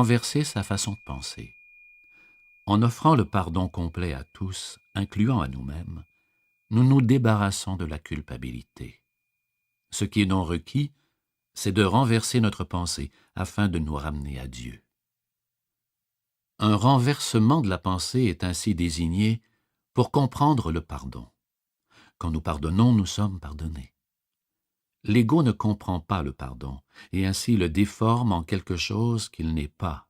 renverser sa façon de penser. En offrant le pardon complet à tous, incluant à nous-mêmes, nous nous débarrassons de la culpabilité. Ce qui est non requis, c'est de renverser notre pensée afin de nous ramener à Dieu. Un renversement de la pensée est ainsi désigné pour comprendre le pardon. Quand nous pardonnons, nous sommes pardonnés. L'ego ne comprend pas le pardon et ainsi le déforme en quelque chose qu'il n'est pas.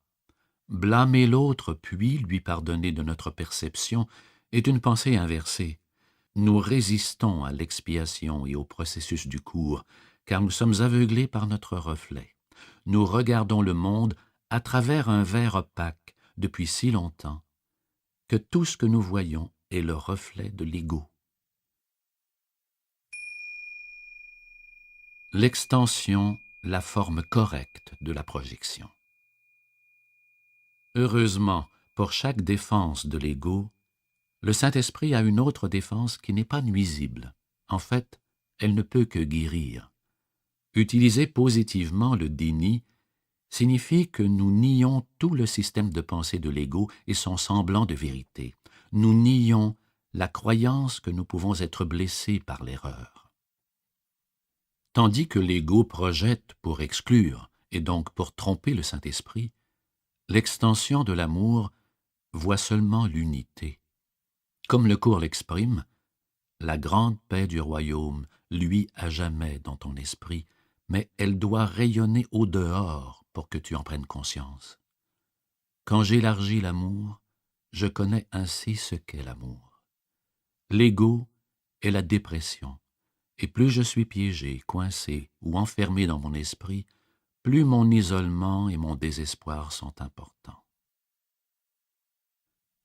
Blâmer l'autre puis lui pardonner de notre perception est une pensée inversée. Nous résistons à l'expiation et au processus du cours, car nous sommes aveuglés par notre reflet. Nous regardons le monde à travers un verre opaque depuis si longtemps que tout ce que nous voyons est le reflet de l'ego. L'extension, la forme correcte de la projection. Heureusement, pour chaque défense de l'ego, le Saint-Esprit a une autre défense qui n'est pas nuisible. En fait, elle ne peut que guérir. Utiliser positivement le déni signifie que nous nions tout le système de pensée de l'ego et son semblant de vérité. Nous nions la croyance que nous pouvons être blessés par l'erreur. Tandis que l'ego projette pour exclure et donc pour tromper le Saint-Esprit, l'extension de l'amour voit seulement l'unité. Comme le cours l'exprime, la grande paix du royaume luit à jamais dans ton esprit, mais elle doit rayonner au dehors pour que tu en prennes conscience. Quand j'élargis l'amour, je connais ainsi ce qu'est l'amour. L'ego est la dépression, et plus je suis piégé, coincé ou enfermé dans mon esprit, plus mon isolement et mon désespoir sont importants.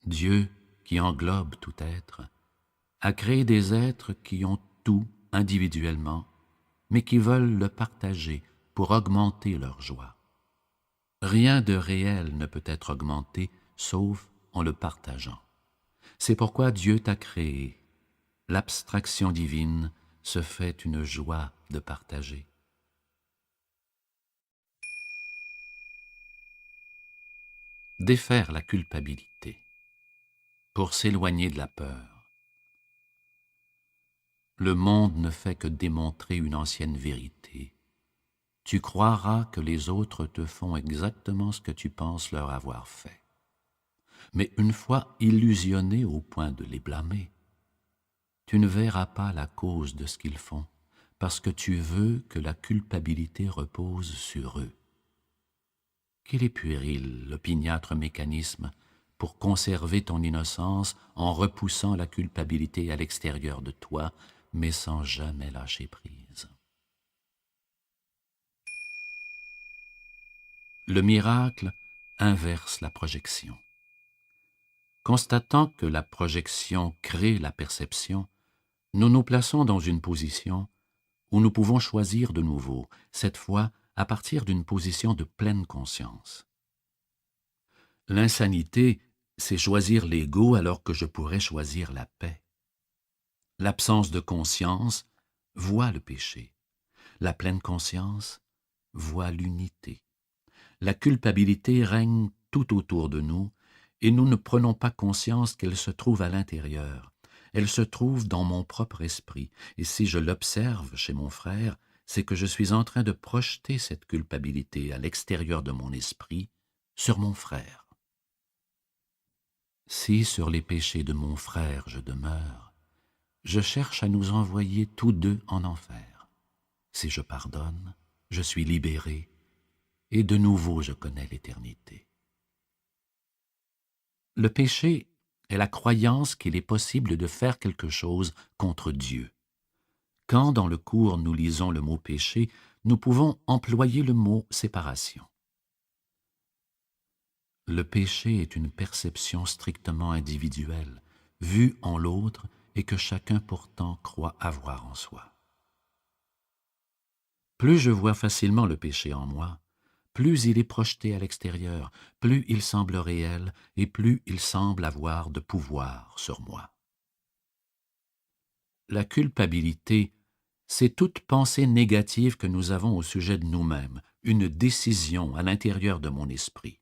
Dieu, qui englobe tout être, a créé des êtres qui ont tout individuellement, mais qui veulent le partager pour augmenter leur joie. Rien de réel ne peut être augmenté sauf en le partageant. C'est pourquoi Dieu t'a créé. L'abstraction divine se fait une joie de partager. Défaire la culpabilité pour s'éloigner de la peur. Le monde ne fait que démontrer une ancienne vérité. Tu croiras que les autres te font exactement ce que tu penses leur avoir fait. Mais une fois illusionné au point de les blâmer, tu ne verras pas la cause de ce qu'ils font, parce que tu veux que la culpabilité repose sur eux. Qu'il est puéril, l'opiniâtre mécanisme, pour conserver ton innocence en repoussant la culpabilité à l'extérieur de toi, mais sans jamais lâcher prise. Le miracle inverse la projection. Constatant que la projection crée la perception, nous nous plaçons dans une position où nous pouvons choisir de nouveau, cette fois à partir d'une position de pleine conscience. L'insanité, c'est choisir l'ego alors que je pourrais choisir la paix. L'absence de conscience voit le péché. La pleine conscience voit l'unité. La culpabilité règne tout autour de nous et nous ne prenons pas conscience qu'elle se trouve à l'intérieur. Elle se trouve dans mon propre esprit et si je l'observe chez mon frère, c'est que je suis en train de projeter cette culpabilité à l'extérieur de mon esprit sur mon frère. Si sur les péchés de mon frère je demeure, je cherche à nous envoyer tous deux en enfer. Si je pardonne, je suis libéré et de nouveau je connais l'éternité. Le péché est la croyance qu'il est possible de faire quelque chose contre Dieu. Quand dans le cours nous lisons le mot péché, nous pouvons employer le mot séparation. Le péché est une perception strictement individuelle, vue en l'autre et que chacun pourtant croit avoir en soi. Plus je vois facilement le péché en moi, plus il est projeté à l'extérieur, plus il semble réel et plus il semble avoir de pouvoir sur moi. La culpabilité, c'est toute pensée négative que nous avons au sujet de nous-mêmes, une décision à l'intérieur de mon esprit.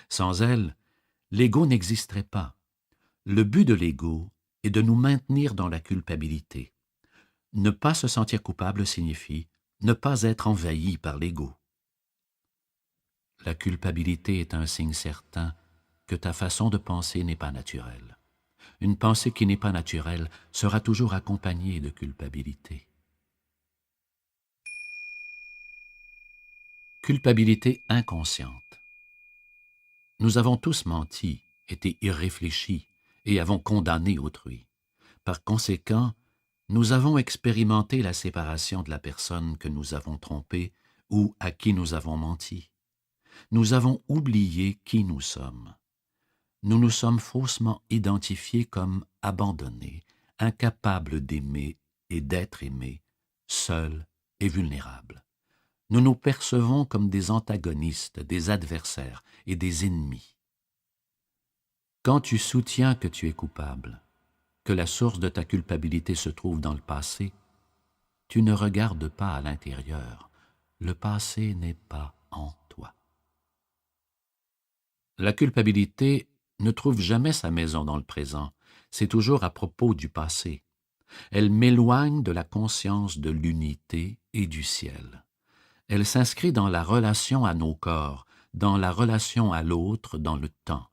Sans elle, l'ego n'existerait pas. Le but de l'ego est de nous maintenir dans la culpabilité. Ne pas se sentir coupable signifie ne pas être envahi par l'ego. La culpabilité est un signe certain que ta façon de penser n'est pas naturelle. Une pensée qui n'est pas naturelle sera toujours accompagnée de culpabilité. Culpabilité inconsciente. Nous avons tous menti, été irréfléchis et avons condamné autrui. Par conséquent, nous avons expérimenté la séparation de la personne que nous avons trompée ou à qui nous avons menti. Nous avons oublié qui nous sommes. Nous nous sommes faussement identifiés comme abandonnés, incapables d'aimer et d'être aimés, seuls et vulnérables. Nous nous percevons comme des antagonistes, des adversaires et des ennemis. Quand tu soutiens que tu es coupable, que la source de ta culpabilité se trouve dans le passé, tu ne regardes pas à l'intérieur. Le passé n'est pas en toi. La culpabilité ne trouve jamais sa maison dans le présent. C'est toujours à propos du passé. Elle m'éloigne de la conscience de l'unité et du ciel. Elle s'inscrit dans la relation à nos corps, dans la relation à l'autre, dans le temps.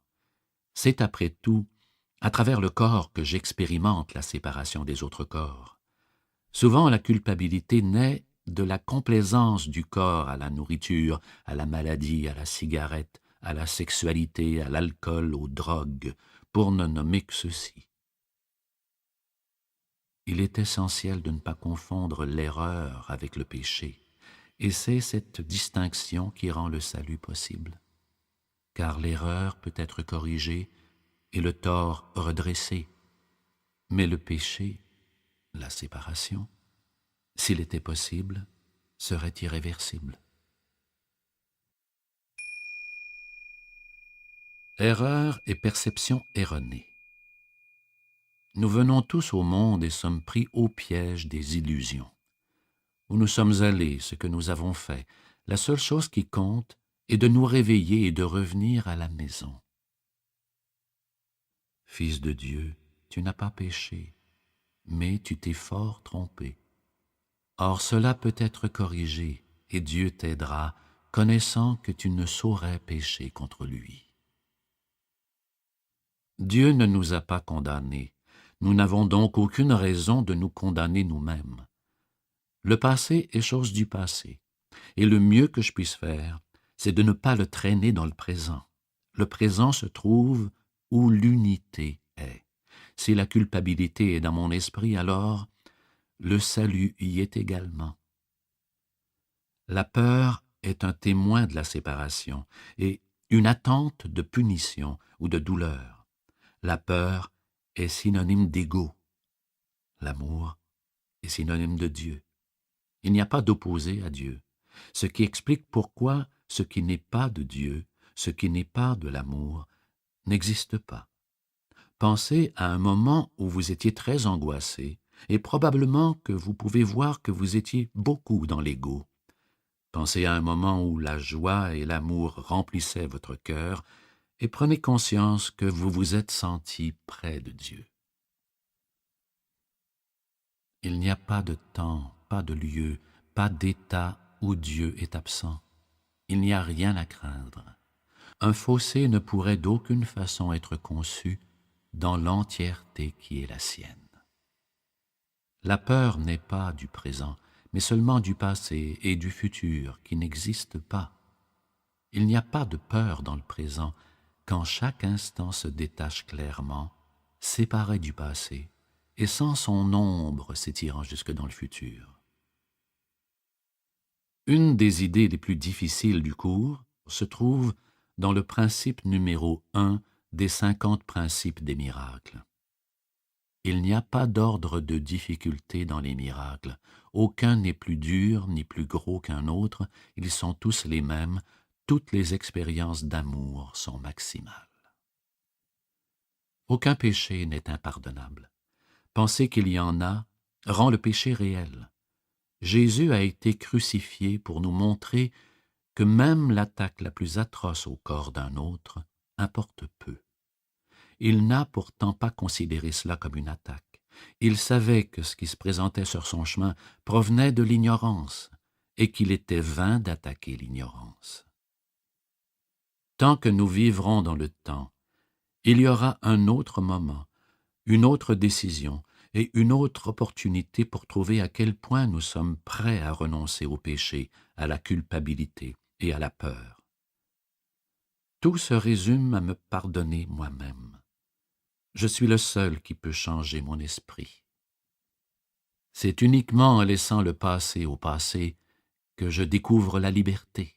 C'est après tout à travers le corps que j'expérimente la séparation des autres corps. Souvent, la culpabilité naît de la complaisance du corps à la nourriture, à la maladie, à la cigarette, à la sexualité, à l'alcool, aux drogues, pour ne nommer que ceci. Il est essentiel de ne pas confondre l'erreur avec le péché, et c'est cette distinction qui rend le salut possible. Car l'erreur peut être corrigée et le tort redressé, mais le péché, la séparation, s'il était possible, serait irréversible. Erreur et perception erronée. Nous venons tous au monde et sommes pris au piège des illusions. Où nous sommes allés, ce que nous avons fait, la seule chose qui compte est de nous réveiller et de revenir à la maison. Fils de Dieu, tu n'as pas péché, mais tu t'es fort trompé. Or cela peut être corrigé, et Dieu t'aidera, connaissant que tu ne saurais pécher contre lui. Dieu ne nous a pas condamnés. Nous n'avons donc aucune raison de nous condamner nous-mêmes. Le passé est chose du passé, et le mieux que je puisse faire, c'est de ne pas le traîner dans le présent. Le présent se trouve où l'unité est. Si la culpabilité est dans mon esprit, alors le salut y est également. La peur est un témoin de la séparation et une attente de punition ou de douleur. La peur est synonyme d'ego. L'amour est synonyme de Dieu. Il n'y a pas d'opposé à Dieu, ce qui explique pourquoi ce qui n'est pas de Dieu, ce qui n'est pas de l'amour, n'existe pas. Pensez à un moment où vous étiez très angoissé, et probablement que vous pouvez voir que vous étiez beaucoup dans l'ego. Pensez à un moment où la joie et l'amour remplissaient votre cœur, et prenez conscience que vous vous êtes senti près de Dieu. Il n'y a pas de temps, pas de lieu, pas d'état où Dieu est absent. Il n'y a rien à craindre. Un fossé ne pourrait d'aucune façon être conçu dans l'entièreté qui est la sienne. La peur n'est pas du présent, mais seulement du passé et du futur qui n'existent pas. Il n'y a pas de peur dans le présent quand chaque instant se détache clairement, séparé du passé et sans son ombre s'étirant jusque dans le futur. Une des idées les plus difficiles du cours se trouve dans le principe numéro 1 des 50 principes des miracles. Il n'y a pas d'ordre de difficulté dans les miracles. Aucun n'est plus dur ni plus gros qu'un autre. Ils sont tous les mêmes. Toutes les expériences d'amour sont maximales. Aucun péché n'est impardonnable. Penser qu'il y en a rend le péché réel. Jésus a été crucifié pour nous montrer que même l'attaque la plus atroce au corps d'un autre importe peu. Il n'a pourtant pas considéré cela comme une attaque. Il savait que ce qui se présentait sur son chemin provenait de l'ignorance et qu'il était vain d'attaquer l'ignorance. Tant que nous vivrons dans le temps, il y aura un autre moment, une autre décision et une autre opportunité pour trouver à quel point nous sommes prêts à renoncer au péché, à la culpabilité et à la peur. Tout se résume à me pardonner moi-même. Je suis le seul qui peut changer mon esprit. C'est uniquement en laissant le passé au passé que je découvre la liberté.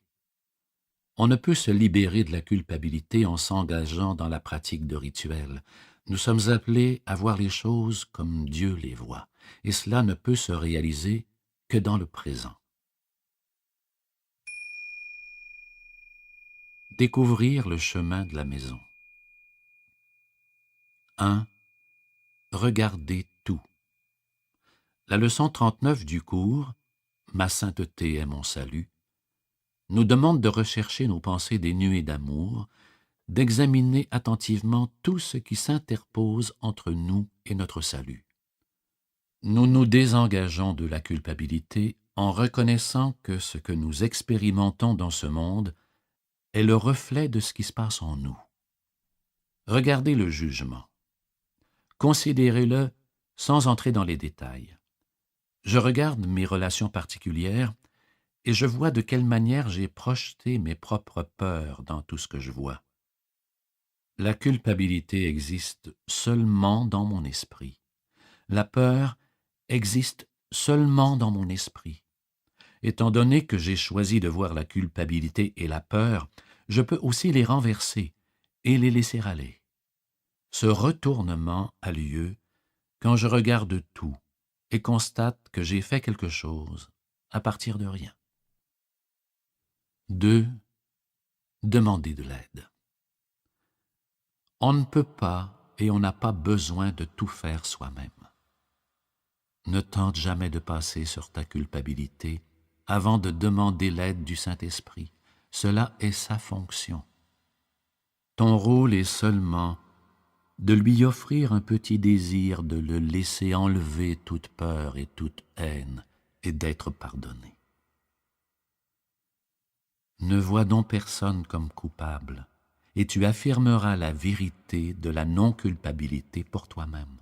On ne peut se libérer de la culpabilité en s'engageant dans la pratique de rituels. Nous sommes appelés à voir les choses comme Dieu les voit, et cela ne peut se réaliser que dans le présent. Découvrir le chemin de la maison. 1. Regardez tout. La leçon 39 du cours « Ma sainteté est mon salut » nous demande de rechercher nos pensées dénuées d'amour, d'examiner attentivement tout ce qui s'interpose entre nous et notre salut. Nous nous désengageons de la culpabilité en reconnaissant que ce que nous expérimentons dans ce monde est le reflet de ce qui se passe en nous. Regardez le jugement. Considérez-le sans entrer dans les détails. Je regarde mes relations particulières et je vois de quelle manière j'ai projeté mes propres peurs dans tout ce que je vois. La culpabilité existe seulement dans mon esprit. La peur existe seulement dans mon esprit. Étant donné que j'ai choisi de voir la culpabilité et la peur, je peux aussi les renverser et les laisser aller. Ce retournement a lieu quand je regarde tout et constate que j'ai fait quelque chose à partir de rien. 2. Demander de l'aide. On ne peut pas et on n'a pas besoin de tout faire soi-même. Ne tente jamais de passer sur ta culpabilité avant de demander l'aide du Saint-Esprit. Cela est sa fonction. Ton rôle est seulement de lui offrir un petit désir de le laisser enlever toute peur et toute haine et d'être pardonné. Ne vois donc personne comme coupable, et tu affirmeras la vérité de la non-culpabilité pour toi-même.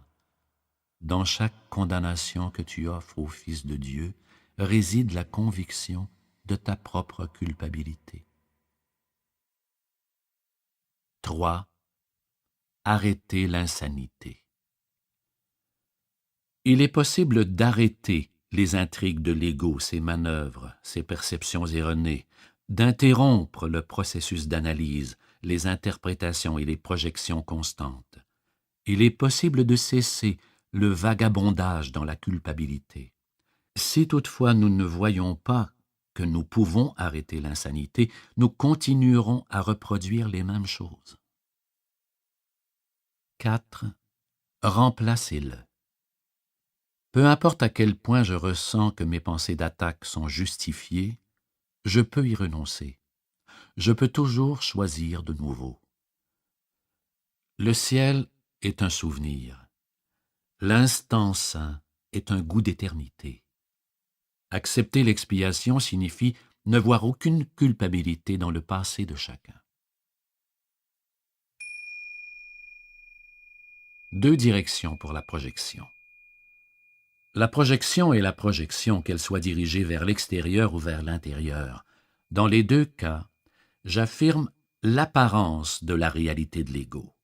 Dans chaque condamnation que tu offres au Fils de Dieu réside la conviction de ta propre culpabilité. 3. Arrêter l'insanité. Il est possible d'arrêter les intrigues de l'ego, ses manœuvres, ses perceptions erronées, d'interrompre le processus d'analyse, les interprétations et les projections constantes. Il est possible de cesser le vagabondage dans la culpabilité. Si toutefois nous ne voyons pas que nous pouvons arrêter l'insanité, nous continuerons à reproduire les mêmes choses. 4. Remplacez-le. Peu importe à quel point je ressens que mes pensées d'attaque sont justifiées, je peux y renoncer. Je peux toujours choisir de nouveau. Le ciel est un souvenir. L'instant saint est un goût d'éternité. Accepter l'expiation signifie ne voir aucune culpabilité dans le passé de chacun. 2 directions pour la projection. La projection est la projection, qu'elle soit dirigée vers l'extérieur ou vers l'intérieur. Dans les 2 cas, j'affirme l'apparence de la réalité de l'ego.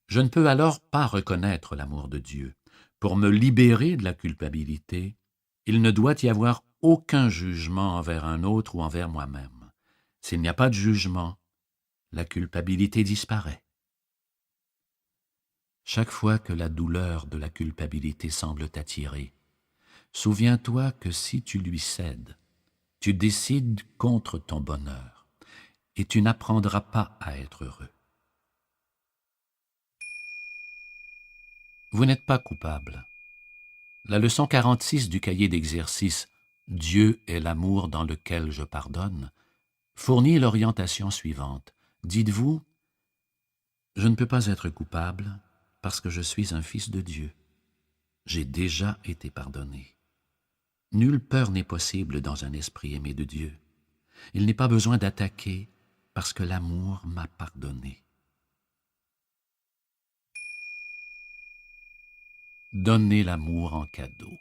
Je ne peux alors pas reconnaître l'amour de Dieu. Pour me libérer de la culpabilité, il ne doit y avoir aucun jugement envers un autre ou envers moi-même. S'il n'y a pas de jugement, la culpabilité disparaît. Chaque fois que la douleur de la culpabilité semble t'attirer, souviens-toi que si tu lui cèdes, tu décides contre ton bonheur et tu n'apprendras pas à être heureux. Vous n'êtes pas coupable. La leçon 46 du cahier d'exercice « Dieu est l'amour dans lequel je pardonne » fournit l'orientation suivante. Dites-vous, je ne peux pas être coupable parce que je suis un fils de Dieu. J'ai déjà été pardonné. Nulle peur n'est possible dans un esprit aimé de Dieu. Il n'est pas besoin d'attaquer parce que l'amour m'a pardonné. Donnez l'amour en cadeau.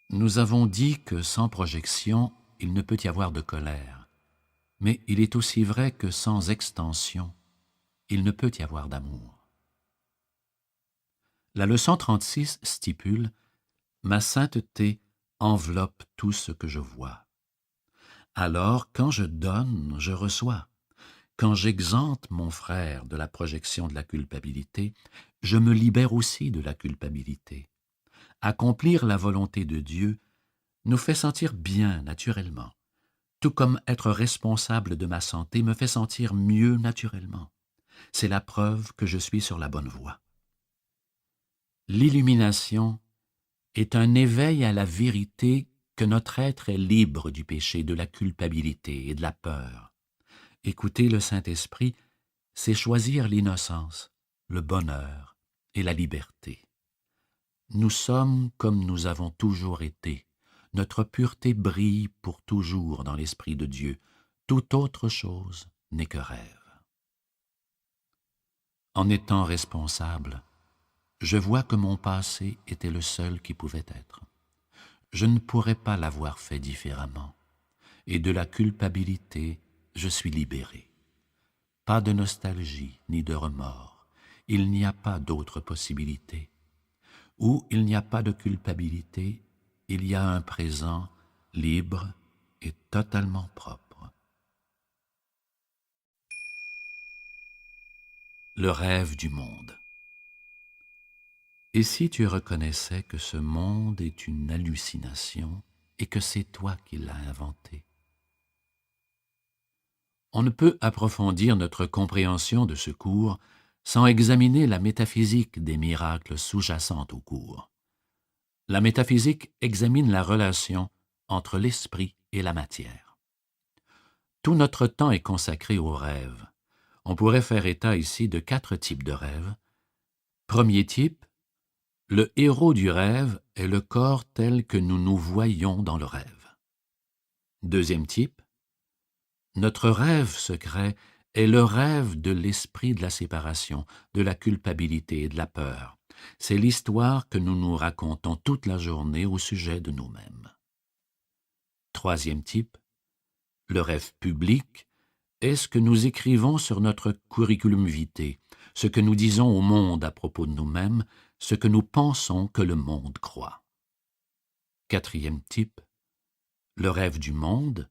Nous avons dit que sans projection, il ne peut y avoir de colère. Mais il est aussi vrai que sans extension, il ne peut y avoir d'amour. La leçon 36 stipule « Ma sainteté enveloppe tout ce que je vois. Alors, quand je donne, je reçois. Quand j'exempte mon frère de la projection de la culpabilité, je me libère aussi de la culpabilité. Accomplir la volonté de Dieu nous fait sentir bien naturellement, tout comme être responsable de ma santé me fait sentir mieux naturellement. C'est la preuve que je suis sur la bonne voie. L'illumination est un éveil à la vérité que notre être est libre du péché, de la culpabilité et de la peur. Écouter le Saint-Esprit, c'est choisir l'innocence, le bonheur et la liberté. Nous sommes comme nous avons toujours été. Notre pureté brille pour toujours dans l'Esprit de Dieu. Toute autre chose n'est que rêve. En étant responsable, je vois que mon passé était le seul qui pouvait être. Je ne pourrais pas l'avoir fait différemment. Et de la culpabilité, je suis libéré. Pas de nostalgie ni de remords. Il n'y a pas d'autre possibilité. Où il n'y a pas de culpabilité, il y a un présent libre et totalement propre. Le rêve du monde. Et si tu reconnaissais que ce monde est une hallucination et que c'est toi qui l'as inventé? On ne peut approfondir notre compréhension de ce cours sans examiner la métaphysique des miracles sous-jacents au cours. La métaphysique examine la relation entre l'esprit et la matière. Tout notre temps est consacré aux rêves. On pourrait faire état ici de 4 types de rêves. Premier type, le héros du rêve est le corps tel que nous nous voyons dans le rêve. Deuxième type, notre rêve secret est le rêve de l'esprit de la séparation, de la culpabilité et de la peur. C'est l'histoire que nous nous racontons toute la journée au sujet de nous-mêmes. Troisième type, le rêve public est ce que nous écrivons sur notre curriculum vitae, ce que nous disons au monde à propos de nous-mêmes, ce que nous pensons que le monde croit. Quatrième type, le rêve du monde,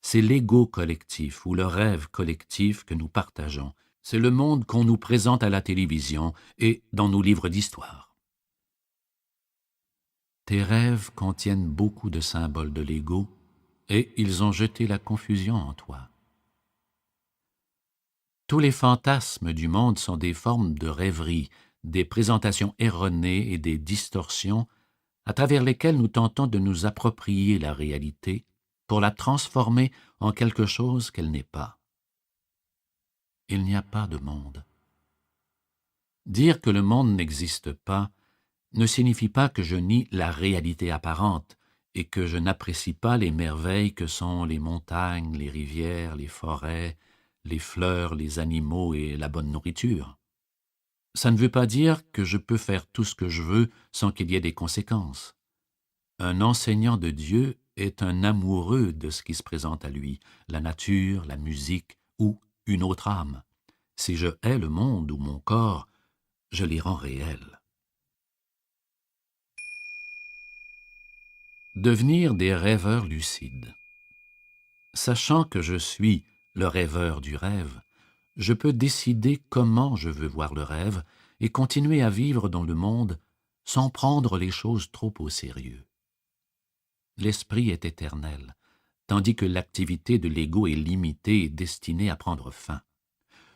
c'est l'ego collectif ou le rêve collectif que nous partageons. C'est le monde qu'on nous présente à la télévision et dans nos livres d'histoire. Tes rêves contiennent beaucoup de symboles de l'ego et ils ont jeté la confusion en toi. Tous les fantasmes du monde sont des formes de rêverie, des présentations erronées et des distorsions à travers lesquelles nous tentons de nous approprier la réalité pour la transformer en quelque chose qu'elle n'est pas. Il n'y a pas de monde. Dire que le monde n'existe pas ne signifie pas que je nie la réalité apparente et que je n'apprécie pas les merveilles que sont les montagnes, les rivières, les forêts, les fleurs, les animaux et la bonne nourriture. Ça ne veut pas dire que je peux faire tout ce que je veux sans qu'il y ait des conséquences. Un enseignant de Dieu est un amoureux de ce qui se présente à lui, la nature, la musique ou une autre âme. Si je hais le monde ou mon corps, je les rends réels. Devenir des rêveurs lucides. Sachant que je suis le rêveur du rêve, je peux décider comment je veux voir le rêve et continuer à vivre dans le monde sans prendre les choses trop au sérieux. L'esprit est éternel, tandis que l'activité de l'ego est limitée et destinée à prendre fin.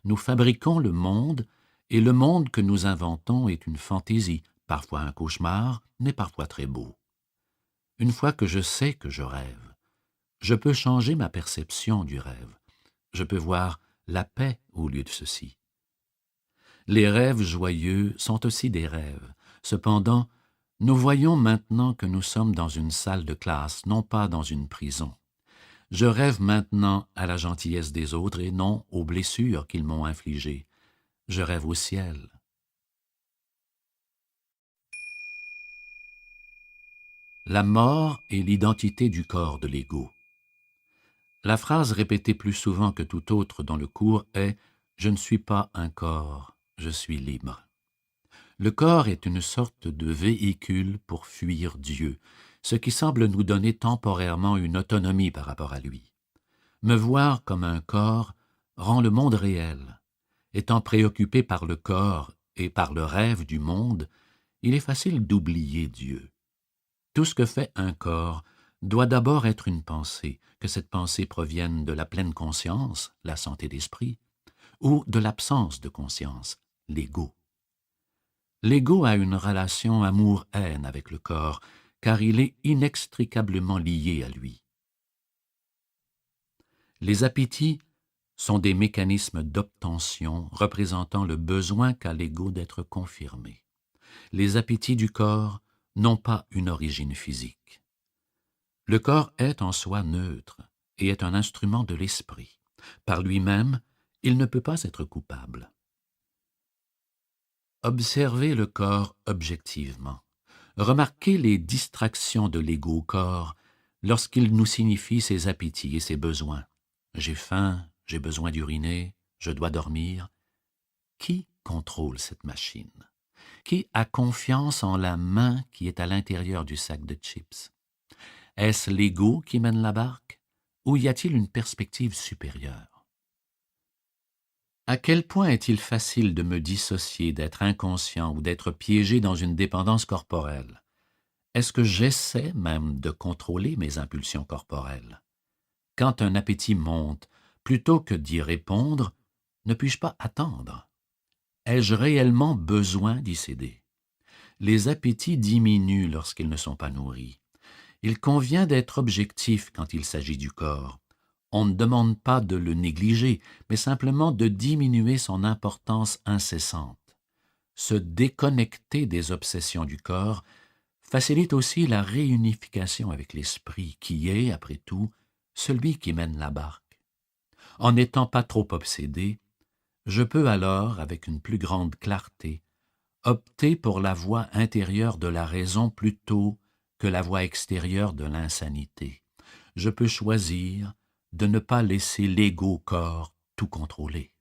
Nous fabriquons le monde, et le monde que nous inventons est une fantaisie, parfois un cauchemar, mais parfois très beau. Une fois que je sais que je rêve, Je peux changer ma perception du rêve. Je peux voir la paix au lieu de ceci. Les rêves joyeux sont aussi des rêves. Cependant, nous voyons maintenant que nous sommes dans une salle de classe, non pas dans une prison. Je rêve maintenant à la gentillesse des autres et non aux blessures qu'ils m'ont infligées. Je rêve au ciel. La mort est l'identité du corps de l'ego. La phrase répétée plus souvent que tout autre dans le cours est « Je ne suis pas un corps, je suis libre ». Le corps est une sorte de véhicule pour fuir Dieu, ce qui semble nous donner temporairement une autonomie par rapport à lui. Me voir comme un corps rend le monde réel. Étant préoccupé par le corps et par le rêve du monde, il est facile d'oublier Dieu. Tout ce que fait un corps doit d'abord être une pensée, que cette pensée provienne de la pleine conscience, la santé d'esprit, ou de l'absence de conscience, l'ego. L'ego a une relation amour-haine avec le corps, car il est inextricablement lié à lui. Les appétits sont des mécanismes d'obtention représentant le besoin qu'a l'ego d'être confirmé. Les appétits du corps n'ont pas une origine physique. Le corps est en soi neutre et est un instrument de l'esprit. Par lui-même, il ne peut pas être coupable. Observez le corps objectivement. Remarquez les distractions de l'ego-corps lorsqu'il nous signifie ses appétits et ses besoins. J'ai faim, j'ai besoin d'uriner, je dois dormir. Qui contrôle cette machine? Qui a confiance en la main qui est à l'intérieur du sac de chips? Est-ce l'ego qui mène la barque ou y a-t-il une perspective supérieure? À quel point est-il facile de me dissocier, d'être inconscient ou d'être piégé dans une dépendance corporelle? Est-ce que j'essaie même de contrôler mes impulsions corporelles? Quand un appétit monte, plutôt que d'y répondre, ne puis-je pas attendre? Ai-je réellement besoin d'y céder? Les appétits diminuent lorsqu'ils ne sont pas nourris. Il convient d'être objectif quand il s'agit du corps. On ne demande pas de le négliger, mais simplement de diminuer son importance incessante. Se déconnecter des obsessions du corps facilite aussi la réunification avec l'esprit, qui est, après tout, celui qui mène la barque. En n'étant pas trop obsédé, je peux alors, avec une plus grande clarté, opter pour la voie intérieure de la raison plutôt que la voie extérieure de l'insanité. Je peux choisir de ne pas laisser l'ego-corps tout contrôler.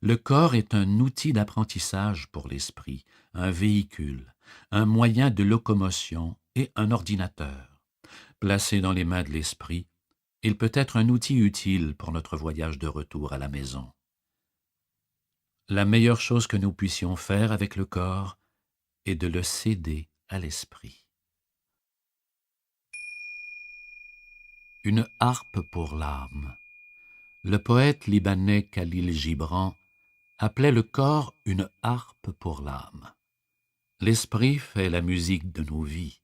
Le corps est un outil d'apprentissage pour l'esprit, un véhicule, un moyen de locomotion et un ordinateur. Placé dans les mains de l'esprit, il peut être un outil utile pour notre voyage de retour à la maison. La meilleure chose que nous puissions faire avec le corps est de le céder à l'esprit. Une harpe pour l'âme. Le poète libanais Khalil Gibran appelait le corps une harpe pour l'âme. L'esprit fait la musique de nos vies.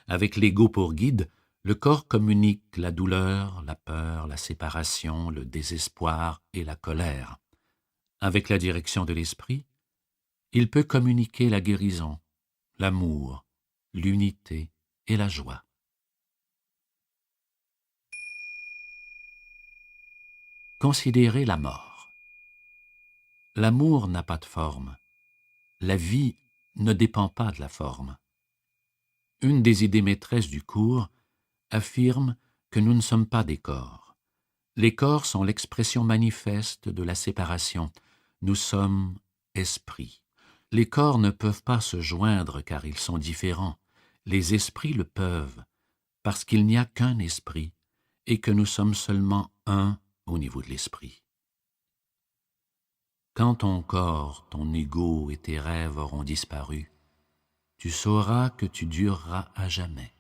Avec l'ego pour guide, le corps communique la douleur, la peur, la séparation, le désespoir et la colère. Avec la direction de l'esprit, il peut communiquer la guérison, l'amour, l'unité et la joie. Considérez la mort. L'amour n'a pas de forme. La vie ne dépend pas de la forme. Une des idées maîtresses du cours affirme que nous ne sommes pas des corps. Les corps sont l'expression manifeste de la séparation. Nous sommes esprit. Les corps ne peuvent pas se joindre car ils sont différents. Les esprits le peuvent parce qu'il n'y a qu'un esprit et que nous sommes seulement un au niveau de l'esprit. Quand ton corps, ton ego et tes rêves auront disparu, tu sauras que tu dureras à jamais.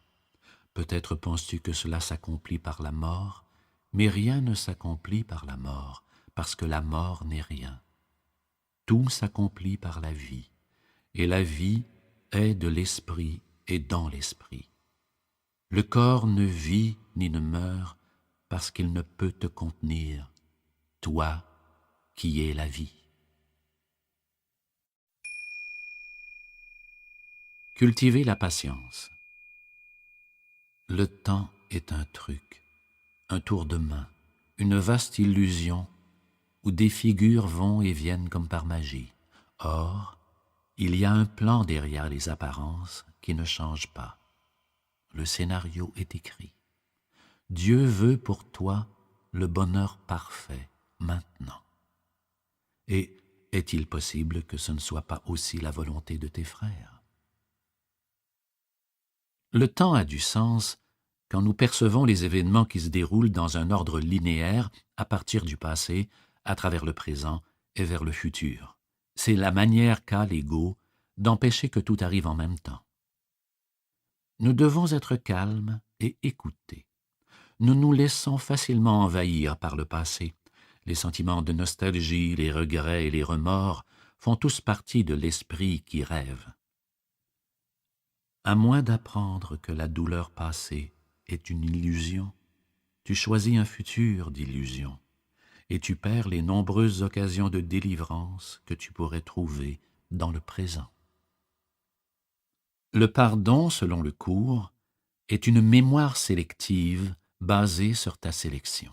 Peut-être penses-tu que cela s'accomplit par la mort, mais rien ne s'accomplit par la mort, parce que la mort n'est rien. Tout s'accomplit par la vie, et la vie est de l'esprit et dans l'esprit. Le corps ne vit ni ne meurt, parce qu'il ne peut te contenir, toi qui es la vie. Cultiver la patience. Le temps est un truc, un tour de main, une vaste illusion où des figures vont et viennent comme par magie. Or, il y a un plan derrière les apparences qui ne change pas. Le scénario est écrit. Dieu veut pour toi le bonheur parfait, maintenant. Et est-il possible que ce ne soit pas aussi la volonté de tes frères? Le temps a du sens quand nous percevons les événements qui se déroulent dans un ordre linéaire à partir du passé, à travers le présent et vers le futur. C'est la manière qu'a l'ego d'empêcher que tout arrive en même temps. Nous devons être calmes et écouter. Nous nous laissons facilement envahir par le passé. Les sentiments de nostalgie, les regrets et les remords font tous partie de l'esprit qui rêve. À moins d'apprendre que la douleur passée est une illusion, tu choisis un futur d'illusion et tu perds les nombreuses occasions de délivrance que tu pourrais trouver dans le présent. Le pardon, selon le cours, est une mémoire sélective basée sur ta sélection.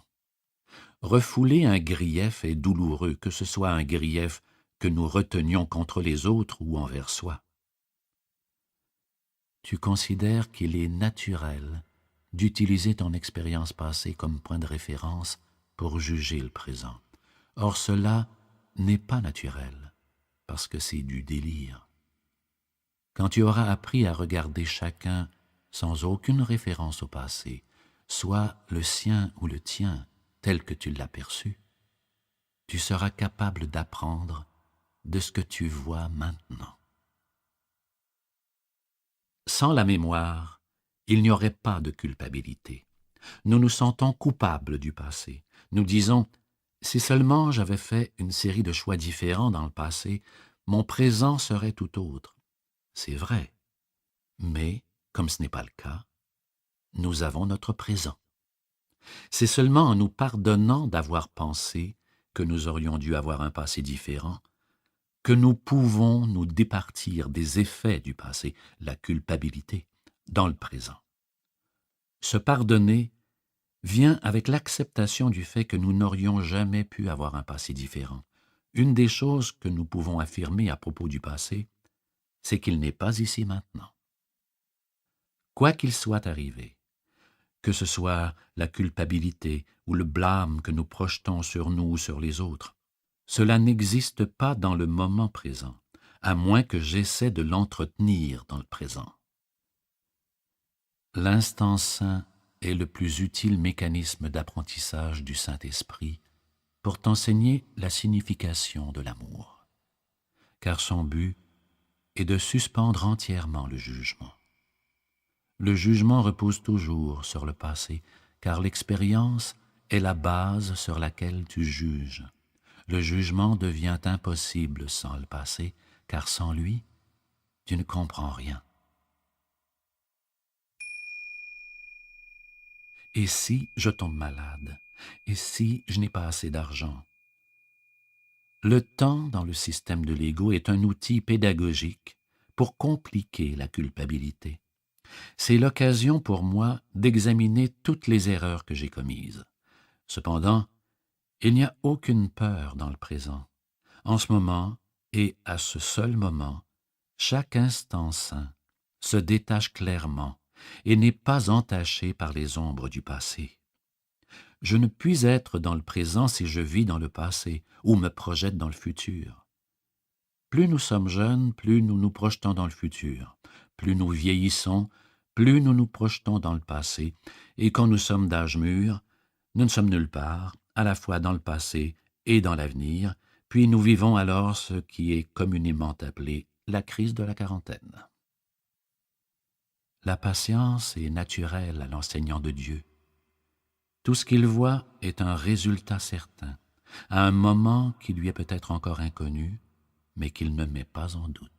Refouler un grief est douloureux, que ce soit un grief que nous retenions contre les autres ou envers soi. Tu considères qu'il est naturel d'utiliser ton expérience passée comme point de référence pour juger le présent. Or, cela n'est pas naturel, parce que c'est du délire. Quand tu auras appris à regarder chacun sans aucune référence au passé, soit le sien ou le tien, tel que tu l'as perçu, tu seras capable d'apprendre de ce que tu vois maintenant. Sans la mémoire, il n'y aurait pas de culpabilité. Nous nous sentons coupables du passé. Nous disons, si seulement j'avais fait une série de choix différents dans le passé, mon présent serait tout autre. C'est vrai, mais, comme ce n'est pas le cas, nous avons notre présent. C'est seulement en nous pardonnant d'avoir pensé que nous aurions dû avoir un passé différent que nous pouvons nous départir des effets du passé, la culpabilité, dans le présent. Se pardonner vient avec l'acceptation du fait que nous n'aurions jamais pu avoir un passé différent. Une des choses que nous pouvons affirmer à propos du passé, c'est qu'il n'est pas ici maintenant. Quoi qu'il soit arrivé, que ce soit la culpabilité ou le blâme que nous projetons sur nous ou sur les autres, cela n'existe pas dans le moment présent, à moins que j'essaie de l'entretenir dans le présent. L'instant saint est le plus utile mécanisme d'apprentissage du Saint-Esprit pour t'enseigner la signification de l'amour, car son but est de suspendre entièrement le jugement. Le jugement repose toujours sur le passé, car l'expérience est la base sur laquelle tu juges. Le jugement devient impossible sans le passé, car sans lui, tu ne comprends rien. Et si je tombe malade? Et si je n'ai pas assez d'argent? Le temps dans le système de l'ego est un outil pédagogique pour compliquer la culpabilité. C'est l'occasion pour moi d'examiner toutes les erreurs que j'ai commises. Cependant, il n'y a aucune peur dans le présent. En ce moment, et à ce seul moment, chaque instant saint se détache clairement et n'est pas entaché par les ombres du passé. Je ne puis être dans le présent si je vis dans le passé ou me projette dans le futur. Plus nous sommes jeunes, plus nous nous projetons dans le futur. Plus nous vieillissons, plus nous nous projetons dans le passé. Et quand nous sommes d'âge mûr, nous ne sommes nulle part, à la fois dans le passé et dans l'avenir, puis nous vivons alors ce qui est communément appelé la crise de la quarantaine. La patience est naturelle à l'enseignant de Dieu. Tout ce qu'il voit est un résultat certain, à un moment qui lui est peut-être encore inconnu, mais qu'il ne met pas en doute.